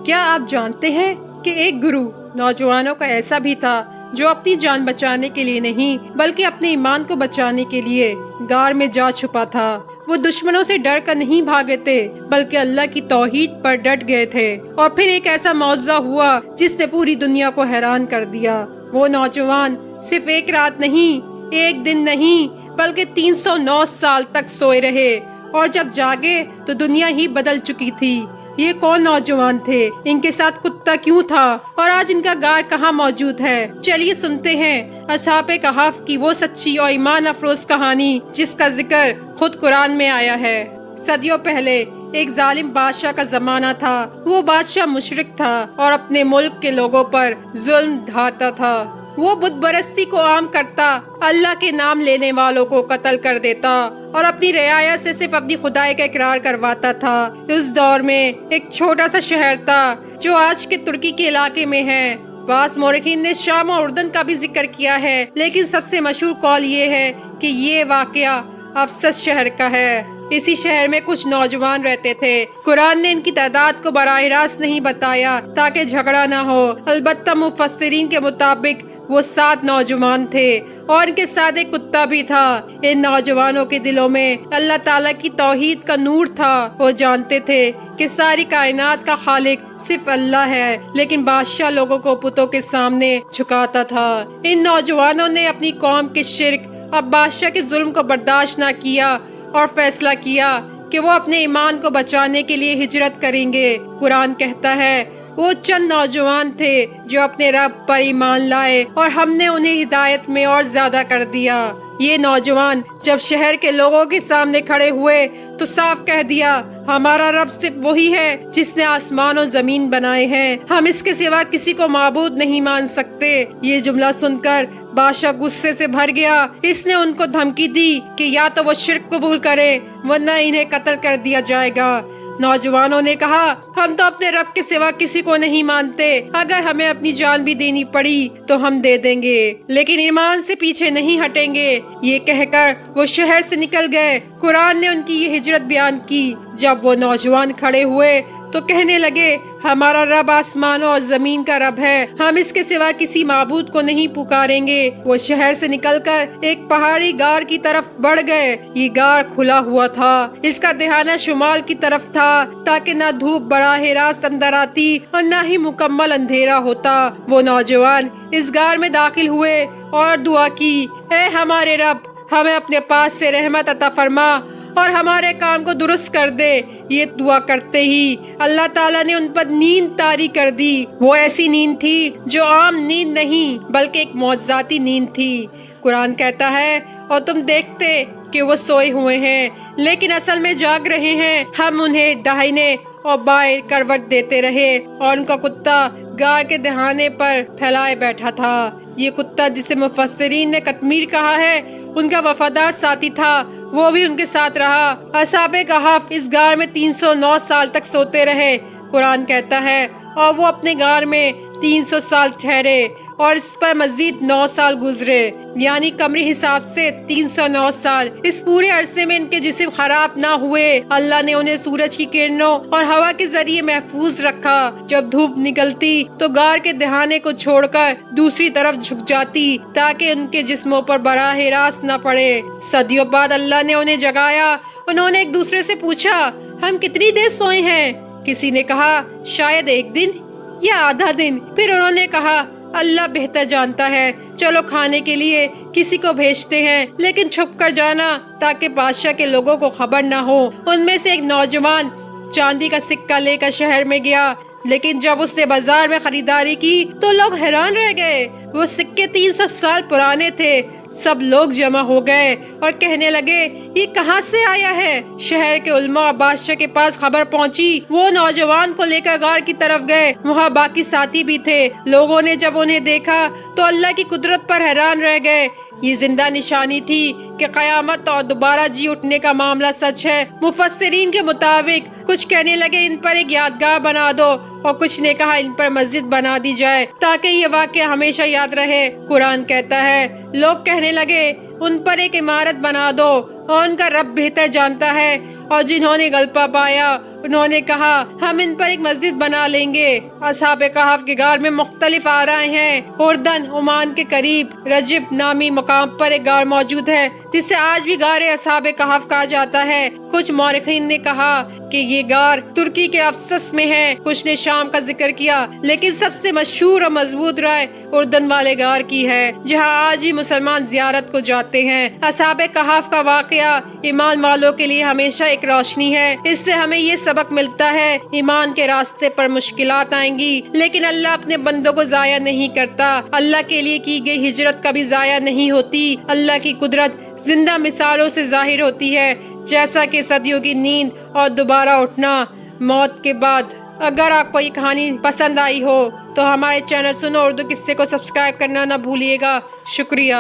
کیا آپ جانتے ہیں کہ ایک گروہ نوجوانوں کا ایسا بھی تھا جو اپنی جان بچانے کے لیے نہیں بلکہ اپنے ایمان کو بچانے کے لیے غار میں جا چھپا تھا۔ وہ دشمنوں سے ڈر کر نہیں بھاگے تھے بلکہ اللہ کی توحید پر ڈٹ گئے تھے، اور پھر ایک ایسا معجزہ ہوا جس نے پوری دنیا کو حیران کر دیا۔ وہ نوجوان صرف ایک رات نہیں، ایک دن نہیں، بلکہ 309 سال تک سوئے رہے، اور جب جاگے تو دنیا ہی بدل چکی تھی۔ یہ کون نوجوان تھے؟ ان کے ساتھ کتا کیوں تھا؟ اور آج ان کا غار کہاں موجود ہے؟ چلیے سنتے ہیں اصحاب کہف کی وہ سچی اور ایمان افروز کہانی جس کا ذکر خود قرآن میں آیا ہے۔ صدیوں پہلے ایک ظالم بادشاہ کا زمانہ تھا۔ وہ بادشاہ مشرک تھا اور اپنے ملک کے لوگوں پر ظلم ڈھاتا تھا۔ وہ بت پرستی کو عام کرتا، اللہ کے نام لینے والوں کو قتل کر دیتا اور اپنی رعایا سے صرف اپنی خدائی کا اقرار کرواتا تھا۔ اس دور میں ایک چھوٹا سا شہر تھا جو آج کے ترکی کے علاقے میں ہے۔ بعض مورخین نے شام اور اردن کا بھی ذکر کیا ہے، لیکن سب سے مشہور قول یہ ہے کہ یہ واقعہ افسس شہر کا ہے۔ اسی شہر میں کچھ نوجوان رہتے تھے۔ قرآن نے ان کی تعداد کو براہ راست نہیں بتایا تاکہ جھگڑا نہ ہو، البتہ مفسرین کے مطابق وہ 7 نوجوان تھے اور ان کے ساتھ ایک کتا بھی تھا۔ ان نوجوانوں کے دلوں میں اللہ تعالیٰ کی توحید کا نور تھا۔ وہ جانتے تھے کہ ساری کائنات کا خالق صرف اللہ ہے، لیکن بادشاہ لوگوں کو بتوں کے سامنے جھکاتا تھا۔ ان نوجوانوں نے اپنی قوم کے شرک اور بادشاہ کے ظلم کو برداشت نہ کیا اور فیصلہ کیا کہ وہ اپنے ایمان کو بچانے کے لیے ہجرت کریں گے۔ قرآن کہتا ہے وہ چند نوجوان تھے جو اپنے رب پر ایمان لائے اور ہم نے انہیں ہدایت میں اور زیادہ کر دیا۔ یہ نوجوان جب شہر کے لوگوں کے سامنے کھڑے ہوئے تو صاف کہہ دیا، ہمارا رب صرف وہی ہے جس نے آسمان و زمین بنائے ہیں، ہم اس کے سوا کسی کو معبود نہیں مان سکتے۔ یہ جملہ سن کر بادشاہ غصے سے بھر گیا۔ اس نے ان کو دھمکی دی کہ یا تو وہ شرک قبول کریں ورنہ انہیں قتل کر دیا جائے گا۔ نوجوانوں نے کہا، ہم تو اپنے رب کے سوا کسی کو نہیں مانتے، اگر ہمیں اپنی جان بھی دینی پڑی تو ہم دے دیں گے، لیکن ایمان سے پیچھے نہیں ہٹیں گے۔ یہ کہہ کر وہ شہر سے نکل گئے۔ قرآن نے ان کی یہ ہجرت بیان کی۔ جب وہ نوجوان کھڑے ہوئے تو کہنے لگے، ہمارا رب آسمانوں اور زمین کا رب ہے، ہم اس کے سوا کسی معبود کو نہیں پکاریں گے۔ وہ شہر سے نکل کر ایک پہاڑی غار کی طرف بڑھ گئے۔ یہ غار کھلا ہوا تھا، اس کا دہانہ شمال کی طرف تھا تاکہ نہ دھوپ براہ راست اندر آتی اور نہ ہی مکمل اندھیرا ہوتا۔ وہ نوجوان اس غار میں داخل ہوئے اور دعا کی، اے ہمارے رب، ہمیں اپنے پاس سے رحمت عطا فرما اور ہمارے کام کو درست کر دے۔ یہ دعا کرتے ہی اللہ تعالیٰ نے ان پر نیند طاری کر دی۔ وہ ایسی نیند تھی جو عام نیند نہیں بلکہ ایک معجزاتی نیند تھی۔ قرآن کہتا ہے، اور تم دیکھتے کہ وہ سوئے ہوئے ہیں لیکن اصل میں جاگ رہے ہیں۔ ہم انہیں داہنے اور بائیں کروٹ دیتے رہے اور ان کا کتا غار کے دہانے پر پھیلائے بیٹھا تھا۔ یہ کتا جسے مفسرین نے قطمیر کہا ہے، ان کا وفادار ساتھی تھا، وہ بھی ان کے ساتھ رہا۔ اصحاب کہف اس غار میں 309 سال تک سوتے رہے۔ قرآن کہتا ہے، اور وہ اپنے غار میں 300 سال ٹھہرے اور اس پر مزید 9 سال گزرے، یعنی قمری حساب سے 309 سال۔ اس پورے عرصے میں ان کے جسم خراب نہ ہوئے۔ اللہ نے انہیں سورج کی کرنوں اور ہوا کے ذریعے محفوظ رکھا۔ جب دھوپ نکلتی تو غار کے دہانے کو چھوڑ کر دوسری طرف جھک جاتی تاکہ ان کے جسموں پر براہ راست نہ پڑے۔ صدیوں بعد اللہ نے انہیں جگایا۔ انہوں نے ایک دوسرے سے پوچھا، ہم کتنی دیر سوئے ہیں؟ کسی نے کہا، شاید 1 دن یا آدھا دن۔ پھر انہوں نے کہا، اللہ بہتر جانتا ہے، چلو کھانے کے لیے کسی کو بھیجتے ہیں، لیکن چھپ کر جانا تاکہ بادشاہ کے لوگوں کو خبر نہ ہو۔ ان میں سے ایک نوجوان چاندی کا سکہ لے کر شہر میں گیا، لیکن جب اس نے بازار میں خریداری کی تو لوگ حیران رہ گئے۔ وہ سکے 300 سال پرانے تھے۔ سب لوگ جمع ہو گئے اور کہنے لگے، یہ کہاں سے آیا ہے؟ شہر کے علماء اور بادشاہ کے پاس خبر پہنچی۔ وہ نوجوان کو لے کر غار کی طرف گئے، وہاں باقی ساتھی بھی تھے۔ لوگوں نے جب انہیں دیکھا تو اللہ کی قدرت پر حیران رہ گئے۔ یہ زندہ نشانی تھی کہ قیامت اور دوبارہ جی اٹھنے کا معاملہ سچ ہے۔ مفسرین کے مطابق کچھ کہنے لگے ان پر ایک یادگار بنا دو، اور کچھ نے کہا ان پر مسجد بنا دی جائے تاکہ یہ واقعہ ہمیشہ یاد رہے۔ قرآن کہتا ہے، لوگ کہنے لگے ان پر ایک عمارت بنا دو، اور ان کا رب بہتر جانتا ہے۔ اور جنہوں نے غلبہ پایا انہوں نے کہا ہم ان پر ایک مسجد بنا لیں گے۔ اصحاب کہف کے غار میں مختلف آرائیں ہیں۔ اردن عمان کے قریب رجب نامی مقام پر ایک غار موجود ہے جسے آج بھی غار اصحاب کہف کہا جاتا ہے۔ کچھ مورخین نے کہا کہ یہ غار ترکی کے افسس میں ہے، کچھ نے شام کا ذکر کیا، لیکن سب سے مشہور اور مضبوط رائے اردن والے غار کی ہے جہاں آج بھی مسلمان زیارت کو جاتے ہیں۔ اصحاب کہف کا واقعہ ایمان والوں کے لیے ہمیشہ ایک روشنی ہے۔ اس سے ہمیں یہ سبق ملتا ہے ایمان کے راستے پر مشکلات آئیں گی لیکن اللہ اپنے بندوں کو ضائع نہیں کرتا۔ اللہ کے لیے کی گئی ہجرت کبھی ضائع نہیں ہوتی۔ اللہ کی قدرت زندہ مثالوں سے ظاہر ہوتی ہے، جیسا کہ صدیوں کی نیند اور دوبارہ اٹھنا موت کے بعد۔ اگر آپ کو یہ کہانی پسند آئی ہو تو ہمارے چینل سنو اردو قصے کو سبسکرائب کرنا نہ بھولیے گا۔ شکریہ۔